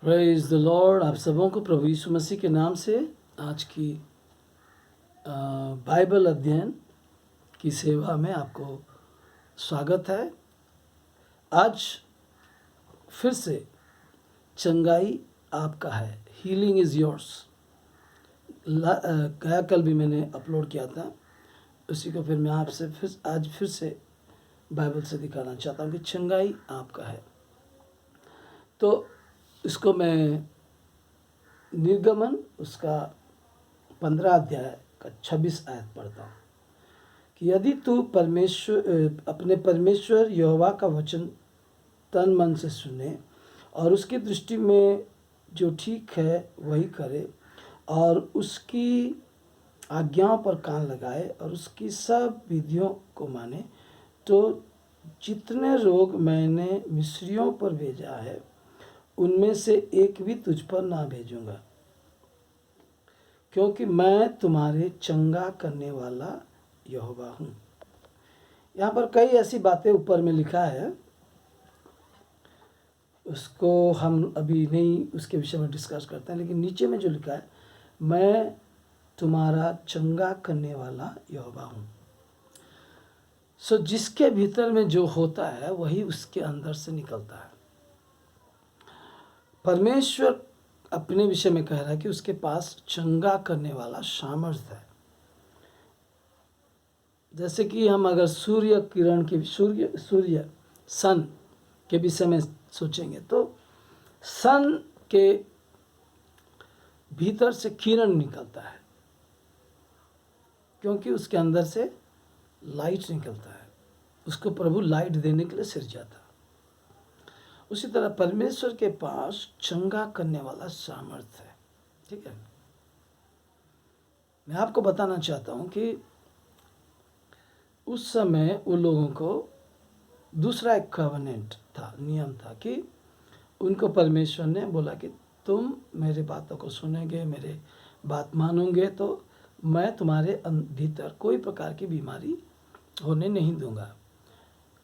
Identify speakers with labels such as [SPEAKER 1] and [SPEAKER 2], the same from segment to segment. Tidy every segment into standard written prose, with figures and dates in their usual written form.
[SPEAKER 1] Praise the Lord. आप सबों को प्रभु यीशु मसीह के नाम से आज की बाइबल अध्ययन की सेवा में आपको स्वागत है। आज फिर से चंगाई आपका है, हीलिंग इज़ योर्स। गया कल भी मैंने अपलोड किया था, उसी को फिर मैं आपसे आज फिर से बाइबल से दिखाना चाहता हूँ कि चंगाई आपका है। तो इसको मैं निर्गमन उसका 15 अध्याय का 26 आयत पढ़ता हूँ कि यदि तू अपने परमेश्वर यहोवा का वचन तन मन से सुने और उसकी दृष्टि में जो ठीक है वही करे और उसकी आज्ञाओं पर कान लगाए और उसकी सब विधियों को माने, तो जितने रोग मैंने मिस्रियों पर भेजा है उनमें से एक भी तुझ पर ना भेजूंगा, क्योंकि मैं तुम्हारे चंगा करने वाला यहोवा हूँ। यहाँ पर कई ऐसी बातें ऊपर में लिखा है, उसको हम अभी नहीं उसके विषय में डिस्कस करते हैं, लेकिन नीचे में जो लिखा है, मैं तुम्हारा चंगा करने वाला यहोवा हूँ। सो जिसके भीतर में जो होता है वही उसके अंदर से निकलता है। परमेश्वर अपने विषय में कह रहा है कि उसके पास चंगा करने वाला सामर्थ्य है। जैसे कि हम अगर सूर्य किरण की सूर्य सन के विषय में सोचेंगे तो सन के भीतर से किरण निकलता है, क्योंकि उसके अंदर से लाइट निकलता है। उसको प्रभु लाइट देने के लिए सिरजा था। उसी तरह परमेश्वर के पास चंगा करने वाला सामर्थ्य है। ठीक है, मैं आपको बताना चाहता हूं कि उस समय उन लोगों को दूसरा एक कवनेंट था, नियम था कि उनको परमेश्वर ने बोला कि तुम मेरे बातों को सुनेंगे, मेरे बात मानोगे तो मैं तुम्हारे भीतर कोई प्रकार की बीमारी होने नहीं दूंगा,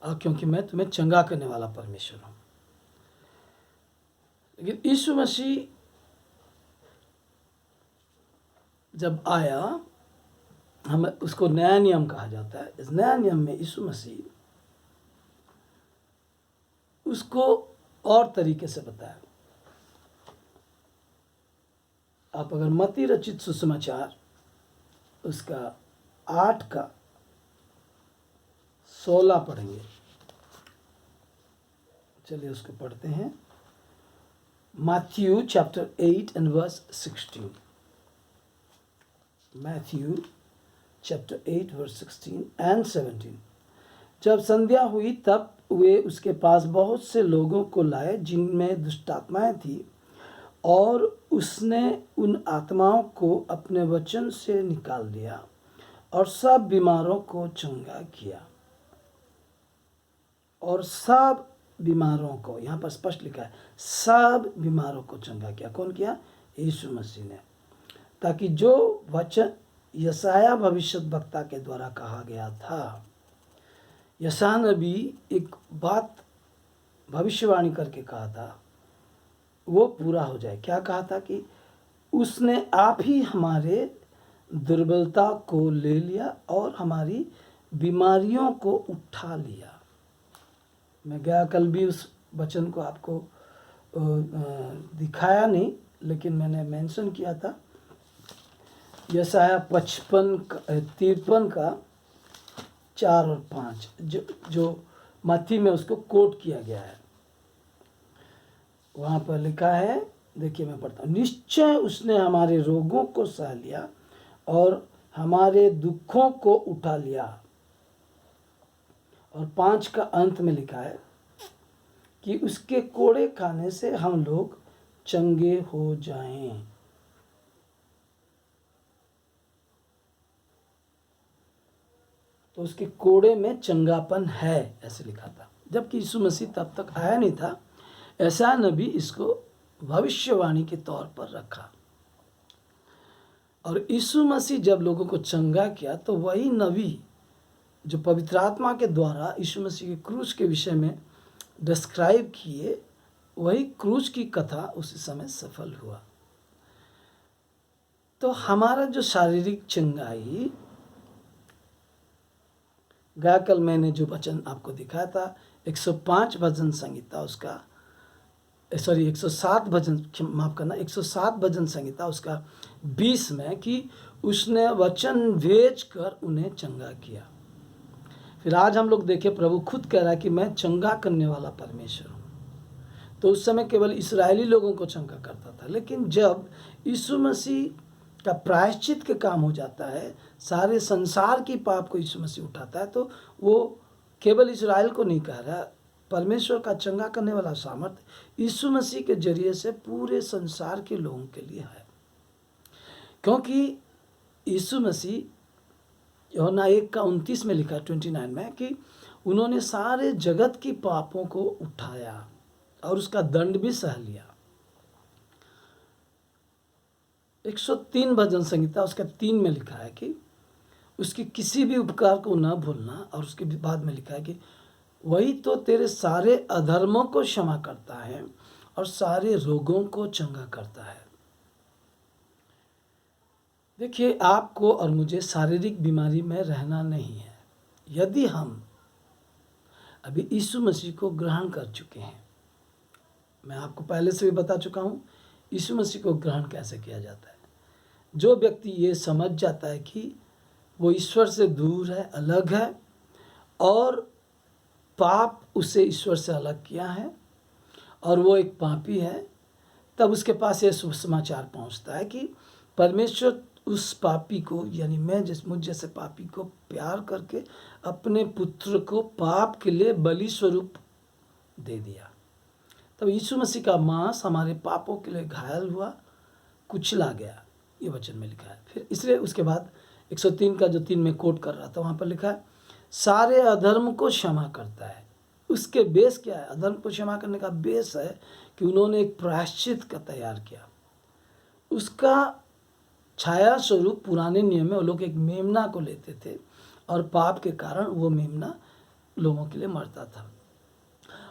[SPEAKER 1] और क्योंकि मैं तुम्हें चंगा करने वाला परमेश्वर हूँ। लेकिन यीशु मसीह जब आया, हम उसको नया नियम कहा जाता है। इस नया नियम में यीशु मसीह उसको और तरीके से बताया। आप अगर मत्ती रचित सुसमाचार उसका 8 का 16 पढ़ेंगे, चलिए उसको पढ़ते हैं। Matthew chapter 8 and verse 16. Matthew chapter 8 verse 16 and 17. जब संध्या हुई तब वे उसके पास बहुत से लोगों को लाए जिनमें दुष्टात्माएं थी, और उसने उन आत्माओं को अपने वचन से निकाल दिया और सब बीमारों को चंगा किया। और सब बीमारों को, यहाँ पर स्पष्ट लिखा है, सब बीमारों को चंगा किया। कौन किया? यीशु मसीह ने। ताकि जो वचन यशाया भविष्यद्वक्ता के द्वारा कहा गया था, यशाया नबी एक बात भविष्यवाणी करके कहा था, वो पूरा हो जाए। क्या कहा था? कि उसने आप ही हमारे दुर्बलता को ले लिया और हमारी बीमारियों को उठा लिया। मैं गया कल भी उस वचन को आपको दिखाया नहीं, लेकिन मैंने मेंशन किया था। यशाया 53 का 4 और 5 जो मत्ती में उसको कोट किया गया है, वहाँ पर लिखा है, देखिए मैं पढ़ता हूँ। निश्चय उसने हमारे रोगों को सह लिया और हमारे दुखों को उठा लिया। और 5 का अंत में लिखा है कि उसके कोड़े खाने से हम लोग चंगे हो जाएं। तो उसके कोड़े में चंगापन है, ऐसे लिखा था। जबकि यीशु मसीह तब तक आया नहीं था, ऐसा नबी इसको भविष्यवाणी के तौर पर रखा। और यीशु मसीह जब लोगों को चंगा किया तो वही नबी जो पवित्र आत्मा के द्वारा यीशु मसीह के क्रूस के विषय में डिस्क्राइब किए, वही क्रूज की कथा उसी समय सफल हुआ। तो हमारा जो शारीरिक चंगाई, कल मैंने जो वचन आपको दिखाया था 105 भजन संहिता उसका, सॉरी 107 भजन, माफ करना, 107 भजन संहिता उसका 20 में, कि उसने वचन भेज कर उन्हें चंगा किया। फिर आज हम लोग देखें, प्रभु खुद कह रहा है कि मैं चंगा करने वाला परमेश्वर हूँ। तो उस समय केवल इस्राएली लोगों को चंगा करता था, लेकिन जब यीशु मसीह का प्रायश्चित के काम हो जाता है, सारे संसार की पाप को यीशु मसीह उठाता है, तो वो केवल इस्राएल को नहीं कह रहा, परमेश्वर का चंगा करने वाला सामर्थ्य यीशु मसीह के जरिए से पूरे संसार के लोगों के लिए है। क्योंकि यीशु मसीह, यूहन्ना 1:29 में लिखा, 29 में, कि उन्होंने सारे जगत की पापों को उठाया और उसका दंड भी सह लिया। 103 भजन संहिता उसका 3 में लिखा है कि उसके किसी भी उपकार को न भूलना, और उसके बाद में लिखा है कि वही तो तेरे सारे अधर्मों को क्षमा करता है और सारे रोगों को चंगा करता है। देखिए, आपको और मुझे शारीरिक बीमारी में रहना नहीं है। यदि हम अभी यीशु मसीह को ग्रहण कर चुके हैं, मैं आपको पहले से भी बता चुका हूँ यीशु मसीह को ग्रहण कैसे किया जाता है। जो व्यक्ति ये समझ जाता है कि वो ईश्वर से दूर है, अलग है, और पाप उसे ईश्वर से अलग किया है और वो एक पापी है, तब उसके पास ये शुभ समाचार पहुंचता है कि परमेश्वर उस पापी को, यानी मुझ जैसे पापी को प्यार करके अपने पुत्र को पाप के लिए बलि स्वरूप दे दिया। तब यीशु मसीह का मांस हमारे पापों के लिए घायल हुआ, कुचला गया, ये वचन में लिखा है। फिर इसलिए उसके बाद 103 का जो 3 में कोट कर रहा था, वहाँ पर लिखा है सारे अधर्म को क्षमा करता है। उसके बेस क्या है? अधर्म को क्षमा करने का बेस है कि उन्होंने एक प्रायश्चित का तैयार किया। उसका छाया स्वरूप पुराने नियम में वो लोग एक मेमना को लेते थे और पाप के कारण वो मेमना लोगों के लिए मरता था।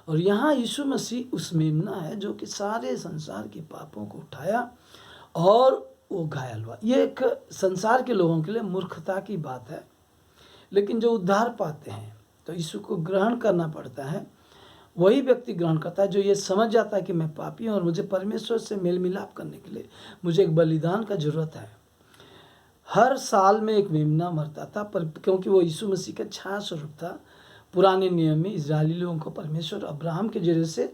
[SPEAKER 1] और यहाँ यीशु मसीह उस मेमना है जो कि सारे संसार के पापों को उठाया और वो घायल हुआ। ये एक संसार के लोगों के लिए मूर्खता की बात है, लेकिन जो उद्धार पाते हैं तो यीशु को ग्रहण करना पड़ता है। वही व्यक्ति ग्रहण करता है जो ये समझ जाता है कि मैं पापी हूँ और मुझे परमेश्वर से मेल मिलाप करने के लिए मुझे एक बलिदान का जरूरत है। हर साल में एक मेमना मरता था, पर क्योंकि वो यीशु मसीह का छाया स्वरूप था, पुराने नियम में इजरायली लोगों को परमेश्वर अब्राहम के जरिए से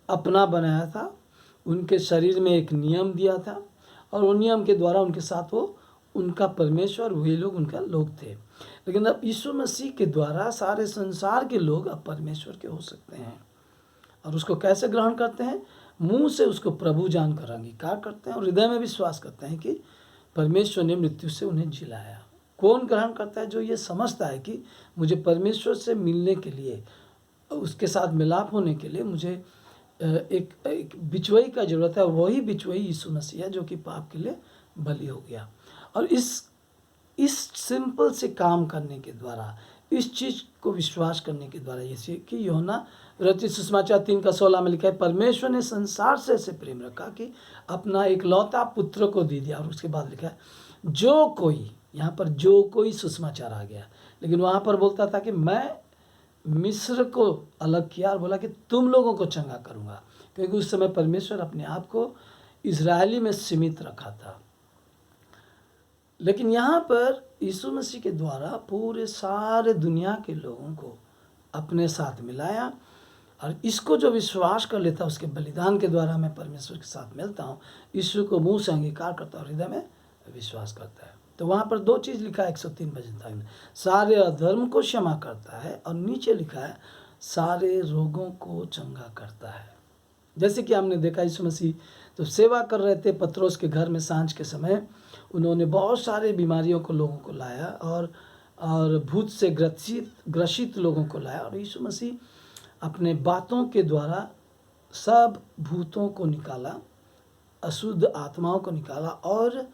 [SPEAKER 1] अपना बनाया था, उनके शरीर में एक नियम दिया था और उन नियम के द्वारा उनके साथ वो उनका परमेश्वर, वही लोग उनका लोग थे। लेकिन अब यीशु मसीह के द्वारा सारे संसार के लोग अब परमेश्वर के हो सकते हैं। और उसको कैसे ग्रहण करते हैं? मुंह से उसको प्रभु जानकर अंगीकार करते हैं और हृदय में विश्वास करते हैं कि परमेश्वर ने मृत्यु से उन्हें जिलाया। कौन ग्रहण करता है? जो ये समझता है कि मुझे परमेश्वर से मिलने के लिए, उसके साथ मिलाप होने के लिए मुझे एक बिचवई का जरूरत है। वही बिचवई यीशु मसीह है जो कि पाप के लिए बलि हो गया। और इस सिंपल से काम करने के द्वारा, इस चीज़ को विश्वास करने के द्वारा, जैसे कि यूहन्ना रचित सुसमाचार 3:16 में लिखा है, परमेश्वर ने संसार से ऐसे प्रेम रखा कि अपना इकलौता पुत्र को दे दिया। और उसके बाद लिखा है जो कोई, यहाँ पर जो कोई सुसमाचार आ गया, लेकिन वहाँ पर बोलता था कि मैं मिस्र को अलग किया और बोला कि तुम लोगों को चंगा करूँगा, क्योंकि उस समय परमेश्वर अपने आप को इजरायली में सीमित रखा था। लेकिन यहाँ पर यीशु मसीह के द्वारा पूरे सारे दुनिया के लोगों को अपने साथ मिलाया। और इसको जो विश्वास कर लेता है, उसके बलिदान के द्वारा मैं परमेश्वर के साथ मिलता हूँ, यीशु को मुंह से अंगीकार करता है और हृदय में विश्वास करता है। तो वहाँ पर 2 चीज़ लिखा है 103 भजन में, सारे अधर्म को क्षमा करता है और नीचे लिखा है सारे रोगों को चंगा करता है। जैसे कि हमने देखा यीशु मसीह तो सेवा कर रहे थे पतरोस के घर में, सांझ के समय उन्होंने बहुत सारे बीमारियों को लोगों को लाया और भूत से ग्रसित लोगों को लाया। और यीशु मसीह अपने बातों के द्वारा सब भूतों को निकाला, अशुद्ध आत्माओं को निकाला और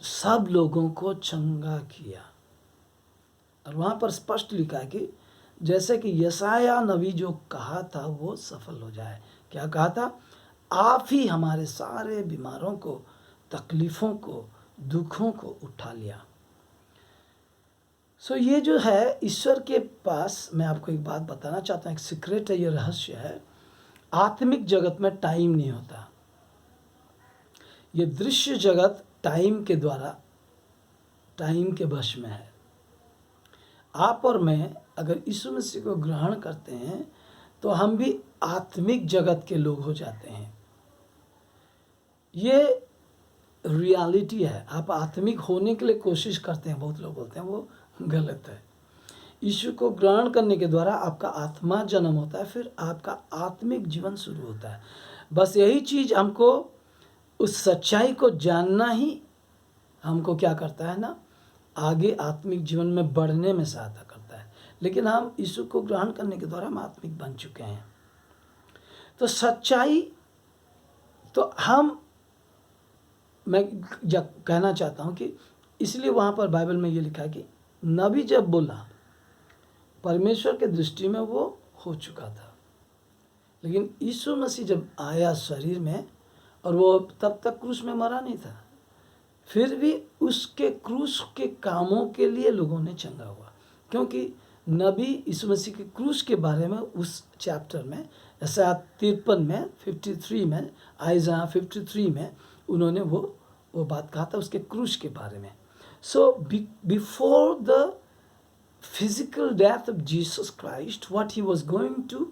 [SPEAKER 1] सब लोगों को चंगा किया। और वहाँ पर स्पष्ट लिखा है कि जैसे कि यशाया नबी जो कहा था वो सफल हो जाए। क्या कहा था? आप ही हमारे सारे बीमारों को, तकलीफ़ों को, दुखों को उठा लिया। सो ये जो है ईश्वर के पास, मैं आपको एक बात बताना चाहता हूँ, एक सीक्रेट है, ये रहस्य है। आत्मिक जगत में टाइम नहीं होता। ये दृश्य जगत टाइम के द्वारा, टाइम के वश में है। आप और मैं अगर यीशु मसीह को ग्रहण करते हैं तो हम भी आत्मिक जगत के लोग हो जाते हैं। ये रियलिटी है। आप आत्मिक होने के लिए कोशिश करते हैं, बहुत लोग बोलते हैं, वो गलत है। यीशु को ग्रहण करने के द्वारा आपका आत्मा जन्म होता है, फिर आपका आत्मिक जीवन शुरू होता है। बस यही चीज़ हमको, उस सच्चाई को जानना ही हमको क्या करता है ना, आगे आत्मिक जीवन में बढ़ने में सहायता करता है। लेकिन हम यीशु को ग्रहण करने के द्वारा हम आत्मिक बन चुके हैं। तो सच्चाई, तो मैं कहना चाहता हूँ कि इसलिए वहाँ पर बाइबल में ये लिखा है कि नबी जब बोला, परमेश्वर के दृष्टि में वो हो चुका था। लेकिन यीशु मसीह जब आया शरीर में, और वो तब तक क्रूस में मरा नहीं था, फिर भी उसके क्रूस के कामों के लिए लोगों ने चंगा हुआ। क्योंकि नबी यीशु मसीह के क्रूस के बारे में उस चैप्टर में, ऐसा 53 में, 53 में, आइज़ा 53 में उन्होंने वो बात कहा था उसके क्रूस के बारे में। So before the physical death of Jesus Christ, what he was going to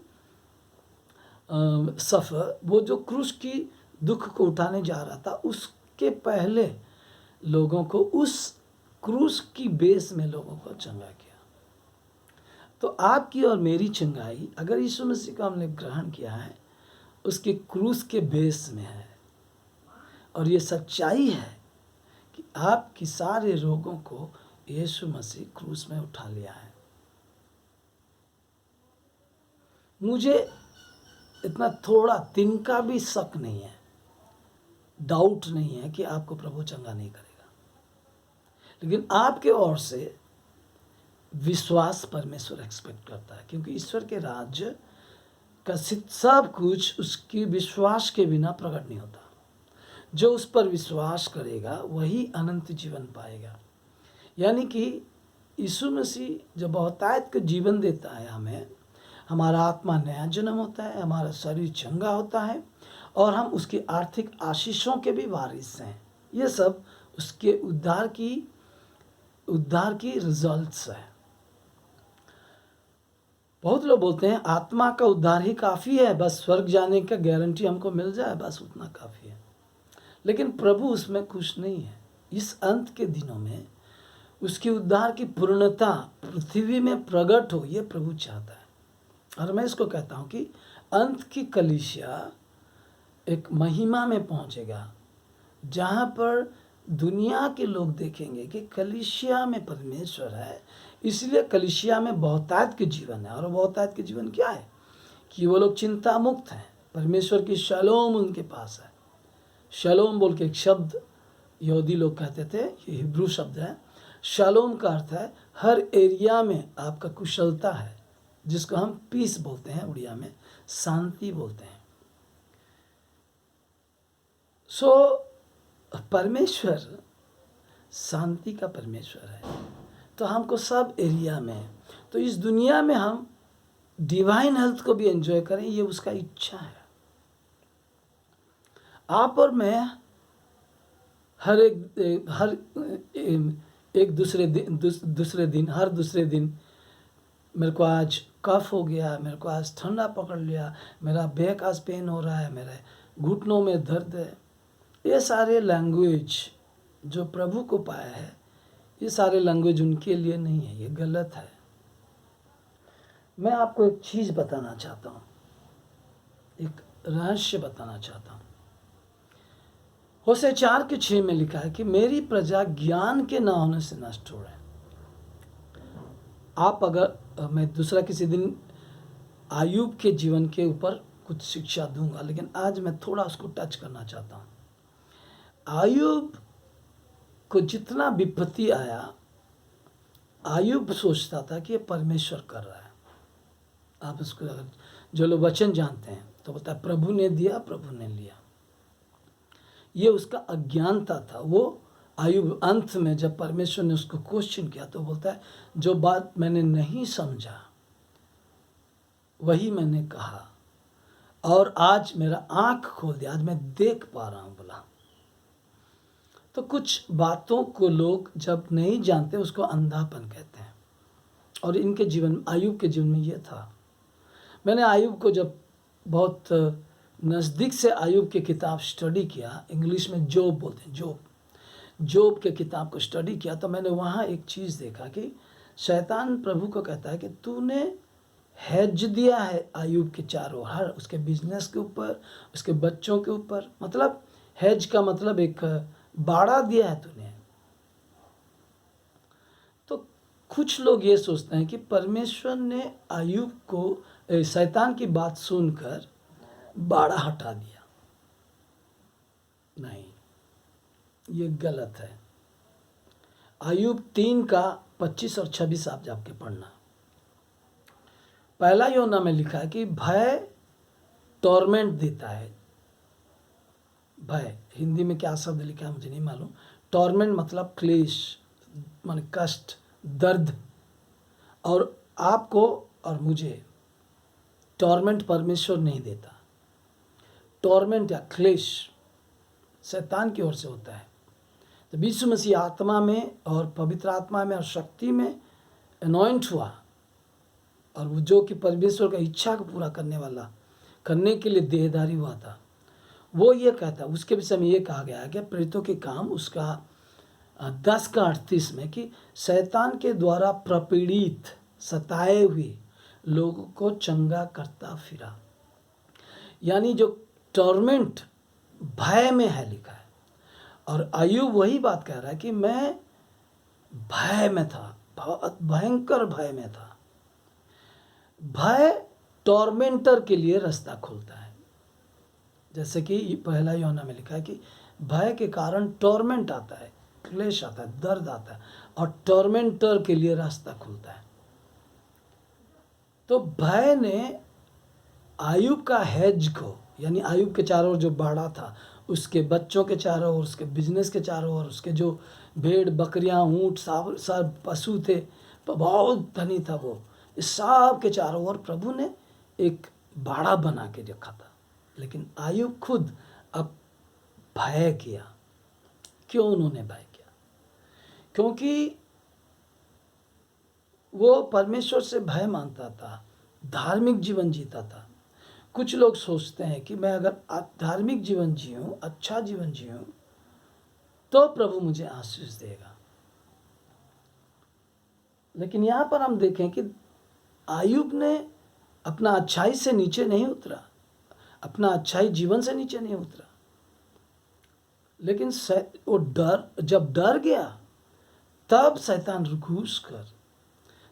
[SPEAKER 1] suffer, वो जो क्रूस की दुख को उठाने जा रहा था, उसके पहले लोगों को उस क्रूस की बेस में लोगों को चंगा किया। तो आपकी और मेरी चंगाई, अगर यीशु मसीह को हमने ग्रहण किया है, उसके क्रूस के बेस में है। और ये सच्चाई है कि आपकी सारे रोगों को यीशु मसीह क्रूस में उठा लिया है। मुझे इतना थोड़ा तिनका भी शक नहीं है, डाउट नहीं है कि आपको प्रभु चंगा नहीं करेगा। लेकिन आपके ओर से विश्वास परमेश्वर एक्सपेक्ट करता है, क्योंकि ईश्वर के राज्य का सब कुछ उसकी विश्वास के बिना प्रकट नहीं होता। जो उस पर विश्वास करेगा वही अनंत जीवन पाएगा। यानी कि यीशु मसीह जब बहुतायत का जीवन देता है हमें, हमारा आत्मा नया जन्म होता है, हमारा शरीर चंगा होता है, और हम उसकी आर्थिक आशीषों के भी वारिस हैं। ये सब उसके उद्धार की रिजल्ट्स है। बहुत लोग बोलते हैं आत्मा का उद्धार ही काफ़ी है, बस स्वर्ग जाने का गारंटी हमको मिल जाए, बस उतना काफ़ी है। लेकिन प्रभु उसमें खुश नहीं है। इस अंत के दिनों में उसके उद्धार की पूर्णता पृथ्वी में प्रकट हो, ये प्रभु चाहता है। और मैं इसको कहता हूँ कि अंत की कलीसिया एक महिमा में पहुँचेगा, जहाँ पर दुनिया के लोग देखेंगे कि कलीसिया में परमेश्वर है, इसलिए कलीसिया में बहुतायत के जीवन है। और बहुतायत के जीवन क्या है? कि वो लोग चिंता मुक्त हैं, परमेश्वर की शालोम उनके पास है। शालोम बोल के एक शब्द यहूदी लोग कहते थे, ये हिब्रू शब्द है। शालोम का अर्थ है हर एरिया में आपका कुशलता है, जिसको हम पीस बोलते हैं, उड़िया में शांति बोलते हैं। सो परमेश्वर शांति का परमेश्वर है। तो हमको सब एरिया में, तो इस दुनिया में हम डिवाइन हेल्थ को भी एंजॉय करें, ये उसका इच्छा है। आप और मैं हर दूसरे दिन हर दूसरे दिन मेरे को आज कफ हो गया, मेरे को आज ठंडा पकड़ लिया, मेरा बैक आज पेन हो रहा है, मेरे घुटनों में दर्द है। ये सारे लैंग्वेज जो प्रभु को पाया है, ये सारे लैंग्वेज उनके लिए नहीं है, ये गलत है। मैं आपको एक चीज़ बताना चाहता हूँ, एक रहस्य बताना चाहता हूँ। होशे 4:6 में लिखा है कि मेरी प्रजा ज्ञान के न होने से नष्ट हो रहे हैं। आप अगर मैं दूसरा किसी दिन आयूब के जीवन के ऊपर कुछ शिक्षा दूंगा, लेकिन आज मैं थोड़ा उसको टच करना चाहता हूँ। आयूब को जितना विपत्ति आया, आयूब सोचता था कि ये परमेश्वर कर रहा है। आप उसको, अगर जो लोग वचन जानते हैं, तो बोलता है प्रभु ने दिया, प्रभु ने लिया। ये उसका अज्ञानता था। वो आयुब अंत में जब परमेश्वर ने उसको क्वेश्चन किया तो बोलता है जो बात मैंने नहीं समझा वही मैंने कहा, और आज मेरा आंख खोल दिया, आज मैं देख पा रहा हूँ बोला। तो कुछ बातों को लोग जब नहीं जानते उसको अंधापन कहते हैं, और इनके जीवन, आयुब के जीवन में ये था। मैंने आयुब को जब बहुत नज़दीक से आयुब की किताब स्टडी किया, इंग्लिश में जोब बोलते हैं, जोब के किताब को स्टडी किया, तो मैंने वहाँ एक चीज़ देखा कि शैतान प्रभु को कहता है कि तूने हेज दिया है आयुब के चारों, हर उसके बिजनेस के ऊपर, उसके बच्चों के ऊपर। मतलब हेज का मतलब एक बाड़ा दिया है तूने। तो कुछ लोग ये सोचते हैं कि परमेश्वर ने आयुब को शैतान की बात सुनकर बाड़ा हटा दिया। नहीं, ये गलत है। आयुब 3 का 25 और 26 आप जाके पढ़ना। पहला योना में लिखा है कि भय टॉर्मेंट देता है। भय, हिंदी में क्या शब्द लिखा है मुझे नहीं मालूम। टॉर्मेंट मतलब क्लेश, मान कष्ट, दर्द। और आपको और मुझे टॉर्मेंट परमेश्वर नहीं देता। टॉर्मेंट या क्लेश शैतान की ओर से होता है। तो यीशु मसीह आत्मा में और पवित्र आत्मा में और शक्ति में अनॉइंट हुआ, और वो जो कि परमेश्वर का इच्छा को पूरा करने वाला, करने के लिए देहधारी हुआ था। वो ये कहता है, उसके विषय में ये कहा गया है कि प्रेरितों के काम उसका 10 का 38 में कि शैतान के द्वारा प्रपीड़ित सताए हुए लोगों को चंगा करता फिरा। यानी जो टॉर्मेंट भय में है लिखा है, और आयुब वही बात कह रहा है कि मैं भय में था, बहुत भयंकर भय में था। भय टॉर्मेंटर के लिए रास्ता खोलता है। जैसे कि पहला योना में लिखा है कि भय के कारण टॉर्मेंट आता है, क्लेश आता है, दर्द आता है, और टॉर्मेंटर के लिए रास्ता खुलता है। तो भय ने आयुब का हेज को, यानी आयुब के चारों ओर जो बाड़ा था, उसके बच्चों के चारों ओर, उसके बिजनेस के चारों ओर, उसके जो भेड़ बकरियां ऊँट सब पशु थे, बहुत धनी था वो, इस सब के चारों ओर प्रभु ने एक बाड़ा बना के रखा था। लेकिन आयुब खुद अब भय किया। क्यों उन्होंने भय किया? क्योंकि वो परमेश्वर से भय मानता था, धार्मिक जीवन जीता था। कुछ लोग सोचते हैं कि मैं अगर धार्मिक जीवन जीऊँ, अच्छा जीवन जीऊँ, तो प्रभु मुझे आशीष देगा। लेकिन यहाँ पर हम देखें कि आयुब ने अपना अच्छाई से नीचे नहीं उतरा, अपना अच्छाई जीवन से नीचे नहीं उतरा, लेकिन वो जब डर गया तब शैतान घुस कर,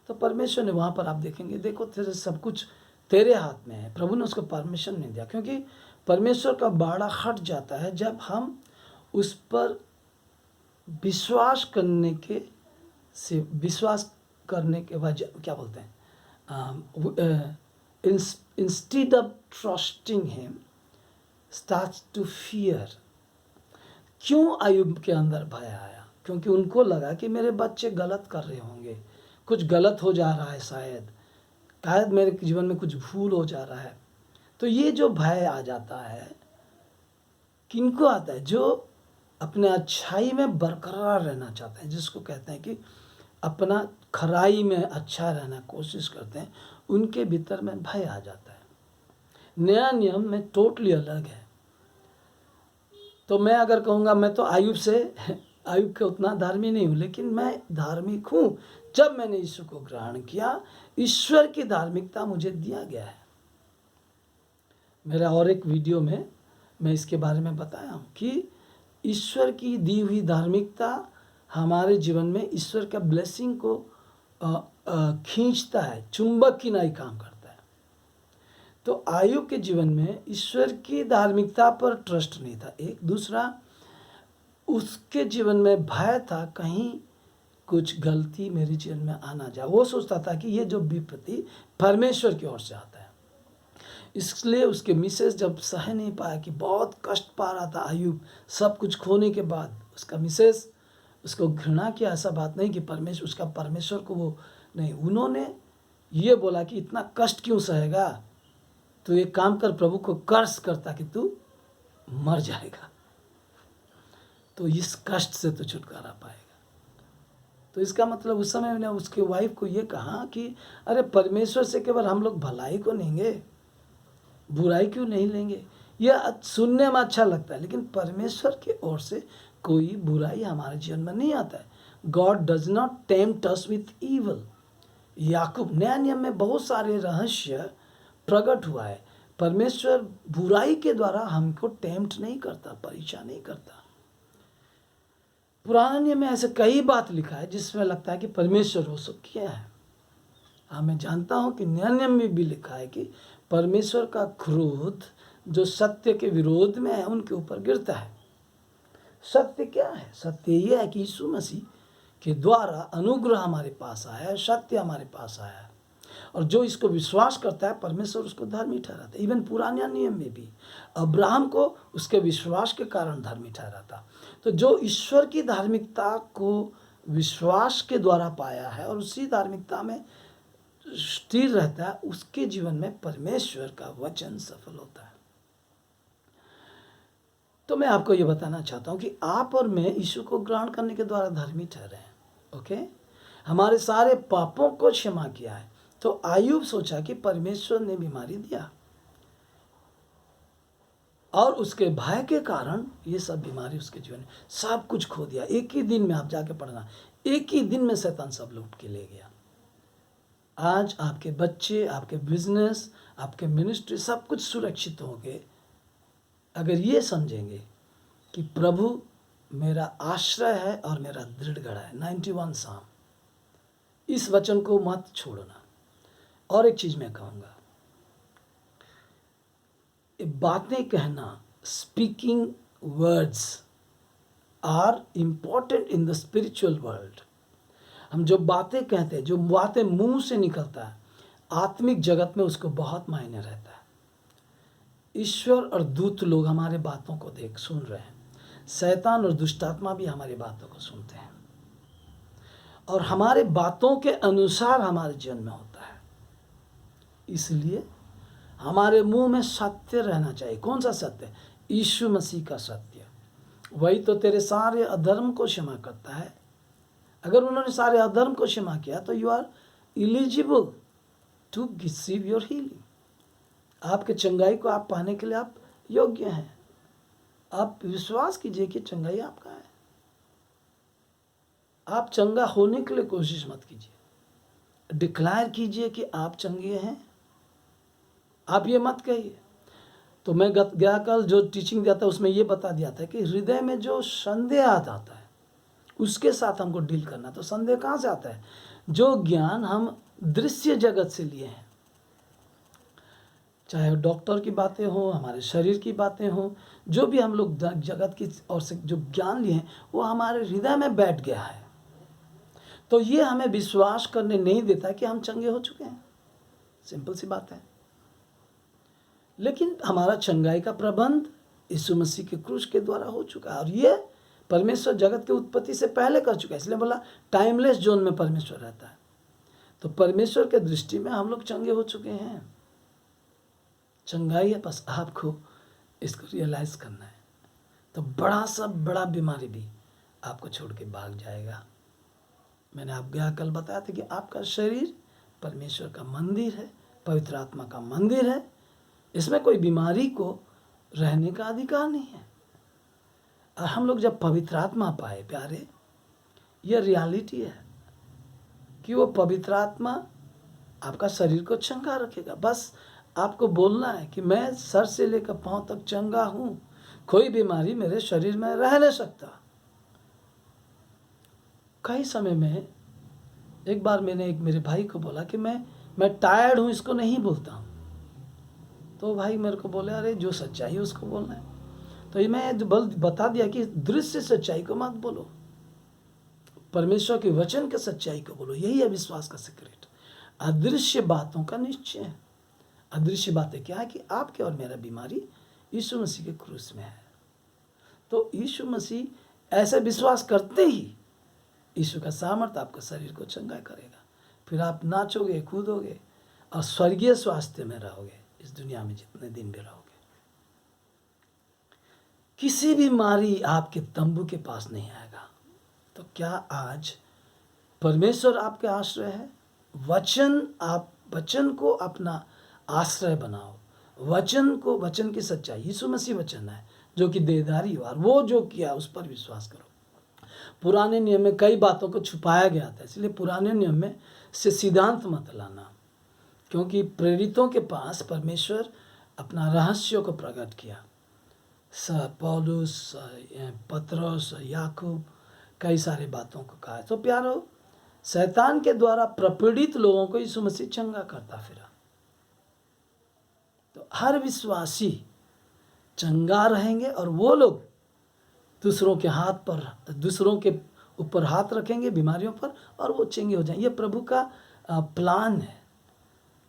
[SPEAKER 1] तो परमेश्वर ने वहाँ पर आप देखेंगे, देखो तेरे सब कुछ तेरे हाथ में है। प्रभु ने उसको परमिशन नहीं दिया, क्योंकि परमेश्वर का बाड़ा हट जाता है जब हम उस पर विश्वास करने के वजह, क्या बोलते हैं, instead of trusting him starts to fear. क्यों आयुब के अंदर भय आया? क्योंकि उनको लगा कि मेरे बच्चे गलत कर रहे होंगे, कुछ गलत हो जा रहा है, शायद मेरे जीवन में कुछ भूल हो जा रहा है। तो ये जो भय आ जाता है, किनको आता है? जो अपने अच्छाई में बरकरार रहना चाहते हैं, जिसको कहते हैं कि अपना खराई में अच्छा रहना कोशिश करते हैं, उनके भीतर में भय आ जाता है। नया नियम में टोटली अलग है। तो मैं अगर कहूँगा मैं तो आयुब के उतना धार्मिक नहीं हूँ, लेकिन मैं धार्मिक हूँ जब मैंने यीशु को ग्रहण किया। ईश्वर की धार्मिकता मुझे दिया गया है। मेरा और एक वीडियो में मैं इसके बारे में बताया हूँ कि ईश्वर की दी हुई धार्मिकता हमारे जीवन में ईश्वर का ब्लेसिंग को खींचता है, चुंबक की नाई काम करता है। तो आयुब के जीवन में ईश्वर की धार्मिकता पर ट्रस्ट नहीं था। एक दूसरा, उसके जीवन में भय था कहीं कुछ गलती मेरे जीवन में आना जाए। वो सोचता था कि ये जो विपत्ति परमेश्वर की ओर से आता है, इसलिए उसके मिसेस जब सह नहीं पाया कि बहुत कष्ट पा रहा था अय्यूब सब कुछ खोने के बाद, उसका मिसेस उसको घृणा किया, ऐसा बात नहीं कि उसका परमेश्वर को वो नहीं, उन्होंने ये बोला कि इतना कष्ट क्यों सहेगा, तो एक काम कर, प्रभु को कर्ज करता कि तू मर जाएगा, तो इस कष्ट से तो छुटकारा पाएगा। तो इसका मतलब उस समय मैंने उसके वाइफ को ये कहा कि अरे परमेश्वर से केवल हम लोग भलाई को लेंगे, बुराई क्यों नहीं लेंगे। यह सुनने में अच्छा लगता है, लेकिन परमेश्वर की ओर से कोई बुराई हमारे जीवन में नहीं आता है। God does not tempt us with evil. Yakub नया नियम में बहुत सारे रहस्य प्रकट हुआ है। परमेश्वर बुराई के द्वारा हमको टेम्प्ट नहीं करता, परीक्षा नहीं करता। पुराने नियम में ऐसे कई बात लिखा है जिसमें लगता है कि परमेश्वर हो सब किया है। हाँ, मैं जानता हूँ कि नया नियम में भी लिखा है कि परमेश्वर का क्रोध जो सत्य के विरोध में है उनके ऊपर गिरता है। सत्य क्या है? सत्य ये है कि यीशु मसीह के द्वारा अनुग्रह हमारे पास आया है, सत्य हमारे पास आया है, और जो इसको विश्वास करता है परमेश्वर उसको धर्मी ठहराता है। इवन पुराने नियम में भी अब्राहम को उसके विश्वास के कारण धर्मी ठहराता। तो जो ईश्वर की धार्मिकता को विश्वास के द्वारा पाया है और उसी धार्मिकता में स्थिर रहता है, उसके जीवन में परमेश्वर का वचन सफल होता है। तो मैं आपको ये बताना चाहता हूँ कि आप और मैं यीशु को ग्रहण करने के द्वारा धर्मी ठहरे हैं। ओके, हमारे सारे पापों को क्षमा किया है। तो अय्यूब सोचा कि परमेश्वर ने बीमारी दिया और उसके भय के कारण ये सब बीमारी उसके जीवन में सब कुछ खो दिया। एक ही दिन में आप जाके पढ़ना, एक ही दिन में शैतान सब लूट के ले गया। आज आपके बच्चे, आपके बिजनेस, आपके मिनिस्ट्री सब कुछ सुरक्षित हो गए अगर ये समझेंगे कि प्रभु मेरा आश्रय है और मेरा दृढ़ गढ़ है। 91 साम, इस वचन को मत छोड़ना। और एक चीज मैं कहूँगा, बातें कहना, speaking words are important in the spiritual world. हम जो बातें कहते हैं, जो बातें मुंह से निकलता है, आत्मिक जगत में उसको बहुत मायने रहता है। ईश्वर और दूत लोग हमारे बातों को सुन रहे हैं, शैतान और दुष्टात्मा भी हमारी बातों को सुनते हैं, और हमारे बातों के अनुसार हमारे जीवन में होता है। इसलिए हमारे मुंह में सत्य रहना चाहिए। कौन सा सत्य? यीशु मसीह का सत्य। वही तो तेरे सारे अधर्म को क्षमा करता है। अगर उन्होंने सारे अधर्म को क्षमा किया तो you are eligible to receive your healing. आपके चंगाई को आप पाने के लिए आप योग्य हैं। आप विश्वास कीजिए कि चंगाई आपका है। आप चंगा होने के लिए कोशिश मत कीजिए, डिक्लेयर कीजिए कि आप चंगे हैं। आप ये मत कहिए। तो मैं गया कल जो टीचिंग दिया था उसमें ये बता दिया था कि हृदय में जो संदेह आता है उसके साथ हमको डील करना। तो संदेह कहाँ से आता है? जो ज्ञान हम दृश्य जगत से लिए हैं, चाहे डॉक्टर की बातें हो, हमारे शरीर की बातें हो, जो भी हम लोग जगत की और से जो ज्ञान लिए हैं वो हमारे हृदय में बैठ गया है। तो ये हमें विश्वास करने नहीं देता कि हम चंगे हो चुके हैं। सिंपल सी बात है। लेकिन हमारा चंगाई का प्रबंध यीशु मसीह के क्रूस के द्वारा हो चुका है, और ये परमेश्वर जगत की उत्पत्ति से पहले कर चुका है। इसलिए बोला टाइमलेस जोन में परमेश्वर रहता है। तो परमेश्वर के दृष्टि में हम लोग चंगे हो चुके हैं। चंगाई है, बस आपको इसको रियलाइज करना है। तो बड़ा सा बड़ा बीमारी भी आपको छोड़ के भाग जाएगा। मैंने आप गया कल बताया था कि आपका शरीर परमेश्वर का मंदिर है, पवित्र आत्मा का मंदिर है। इसमें कोई बीमारी को रहने का अधिकार नहीं है। और हम लोग जब पवित्र आत्मा पाए प्यारे, यह रियलिटी है कि वो पवित्र आत्मा आपका शरीर को चंगा रखेगा। बस आपको बोलना है कि मैं सर से लेकर पांव तक चंगा हूं, कोई बीमारी मेरे शरीर में रह नहीं सकता। कई समय में एक बार मैंने एक मेरे भाई को बोला कि मैं टायर्ड हूं, इसको नहीं बोलता हूं। तो भाई मेरे को बोले अरे जो सच्चाई है उसको बोलना है। तो ये मैं बता दिया कि दृश्य सच्चाई को मत बोलो, परमेश्वर के वचन के सच्चाई को बोलो। यही है विश्वास का सीक्रेट। अदृश्य बातों का निश्चय है। अदृश्य बातें क्या है कि आपके और मेरा बीमारी यीशु मसीह के क्रूस में है। तो यीशु मसीह ऐसे विश्वास करते ही यीशु का सामर्थ्य आपके शरीर को चंगा करेगा। फिर आप नाचोगे, कूदोगे और स्वर्गीय स्वास्थ्य में रहोगे इस दुनिया में जितने दिन भी रहोगे। किसी भी बीमारी आपके तंबू के पास नहीं आएगा। तो क्या आज परमेश्वर आपके आश्रय है? वचन को अपना आश्रय बनाओ। वचन की सच्चाई, यीशु मसीह वचन है जो कि देहधारी हो, और वो जो किया उस पर विश्वास करो। पुराने नियम में कई बातों को छुपाया गया था, इसलिए पुराने नियम में से सिद्धांत मत लाना, क्योंकि प्रेरितों के पास परमेश्वर अपना रहस्यों को प्रकट किया। पौलुस, पतरस, याकूब, कई सारे बातों को कहा। तो प्यारो, शैतान के द्वारा प्रपीड़ित लोगों को यीशु मसीह चंगा करता फिरा। तो हर विश्वासी चंगा रहेंगे और वो लोग दूसरों के ऊपर हाथ रखेंगे बीमारियों पर, और वो चंगे हो जाएंगे। ये प्रभु का प्लान है,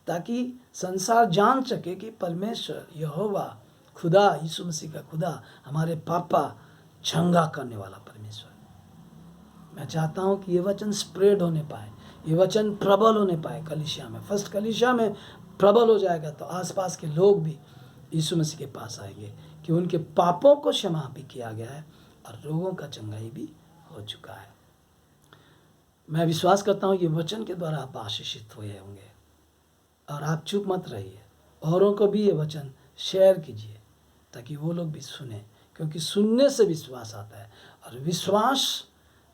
[SPEAKER 1] ताकि संसार जान सके कि परमेश्वर यहोवा खुदा, यीशु मसीह का खुदा, हमारे पापा, चंगा करने वाला परमेश्वर। मैं चाहता हूँ कि ये वचन स्प्रेड होने पाए, ये वचन प्रबल होने पाए कलीसिया में। फर्स्ट कलीसिया में प्रबल हो जाएगा तो आसपास के लोग भी यीशु मसीह के पास आएंगे कि उनके पापों को क्षमा भी किया गया है और रोगों का चंगाई भी हो चुका है। मैं विश्वास करता हूँ ये वचन के द्वारा आप आशीषित हुए होंगे, और आप चुप मत रहिए, औरों को भी ये वचन शेयर कीजिए ताकि वो लोग भी सुने, क्योंकि सुनने से विश्वास आता है और विश्वास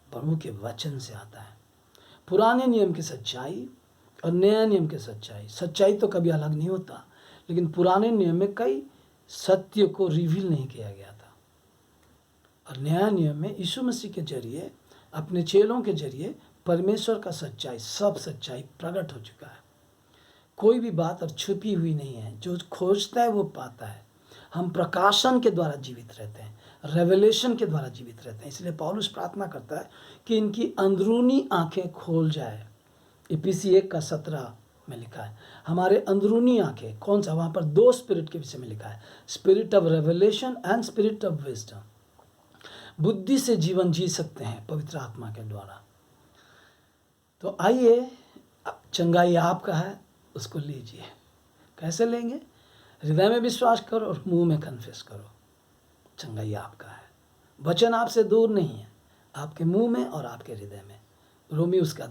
[SPEAKER 1] प्रभु के वचन से आता है। पुराने नियम की सच्चाई और नया नियम की सच्चाई तो कभी अलग नहीं होता, लेकिन पुराने नियम में कई सत्य को रिवील नहीं किया गया था, और नया नियम में यीशु मसीह के जरिए, अपने चेलों के जरिए परमेश्वर का सब सच्चाई प्रकट हो चुका है। कोई भी बात अब छुपी हुई नहीं है। जो खोजता है वो पाता है। हम प्रकाशन के द्वारा जीवित रहते हैं, रेवलेशन के द्वारा जीवित रहते हैं। इसलिए पौलुस प्रार्थना करता है कि इनकी अंदरूनी आंखें खोल जाए। इफिसी 1:17 में लिखा है, हमारे अंदरूनी आंखें, कौन सा? वहाँ पर 2 स्पिरिट के विषय में लिखा है, spirit of revelation and spirit of wisdom. बुद्धि से जीवन जी सकते हैं पवित्र आत्मा के द्वारा। तो आइए, चंगाई आपका है, उसको लीजिए। कैसे लेंगे? हृदय में विश्वास करो और मुंह में कन्फेस करो। चंगाई आपका है। वचन आपसे दूर नहीं है, आपके मुंह में और आपके हृदय में। रोमी उसका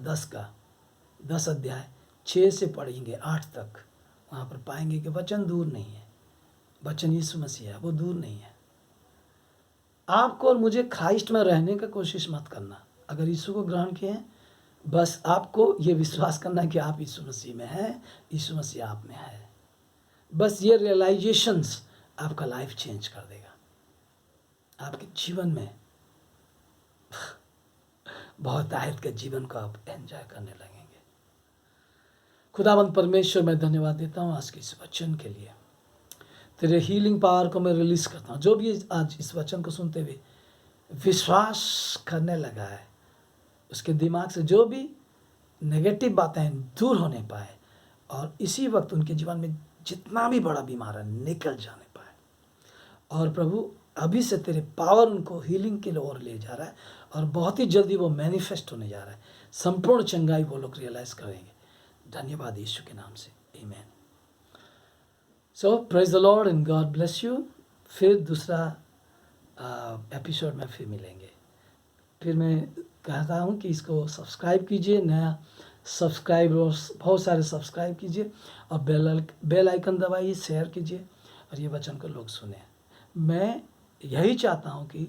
[SPEAKER 1] 10 अध्याय 6 से पढ़ेंगे 8 तक, वहाँ पर पाएंगे कि वचन दूर नहीं है। वचन यीशु मसीह है, वो दूर नहीं है। आपको और मुझे क्राइस्ट में रहने का कोशिश मत करना। अगर यीशु को ग्रहण किए हैं, बस आपको ये विश्वास करना है कि आप यीशु मसीह में हैं, यीशु मसीह आप में है। बस ये रियलाइजेशंस आपका लाइफ चेंज कर देगा। आपके जीवन में बहुत आयत के जीवन को आप एंजॉय करने लगेंगे। खुदावंद परमेश्वर, मैं धन्यवाद देता हूँ आज के इस वचन के लिए। तेरे हीलिंग पावर को मैं रिलीज करता हूँ। जो भी आज इस वचन को सुनते हुए विश्वास करने लगा है, उसके दिमाग से जो भी नेगेटिव बातें दूर होने पाए, और इसी वक्त उनके जीवन में जितना भी बड़ा बीमार है निकल जाने पाए। और प्रभु, अभी से तेरे पावर उनको हीलिंग के ओर ले जा रहा है, और बहुत ही जल्दी वो मैनिफेस्ट होने जा रहा है। संपूर्ण चंगाई वो लोग रियलाइज करेंगे। धन्यवाद यीशु के नाम से, आमीन। So praise the Lord and God bless you. फिर दूसरा एपिसोड में फिर मिलेंगे। फिर मैं कहता हूँ कि इसको सब्सक्राइब कीजिए, नया सब्सक्राइबर्स बहुत सारे सब्सक्राइब कीजिए, और बेल आइकन दबाइए, शेयर कीजिए, और ये वचन को लोग सुने। मैं यही चाहता हूँ कि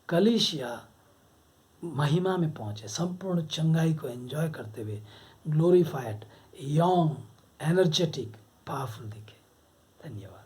[SPEAKER 1] कलीसिया महिमा में पहुँचे, संपूर्ण चंगाई को एंजॉय करते हुए ग्लोरीफाइड, यंग, एनर्जेटिक, पावरफुल दिखे। धन्यवाद।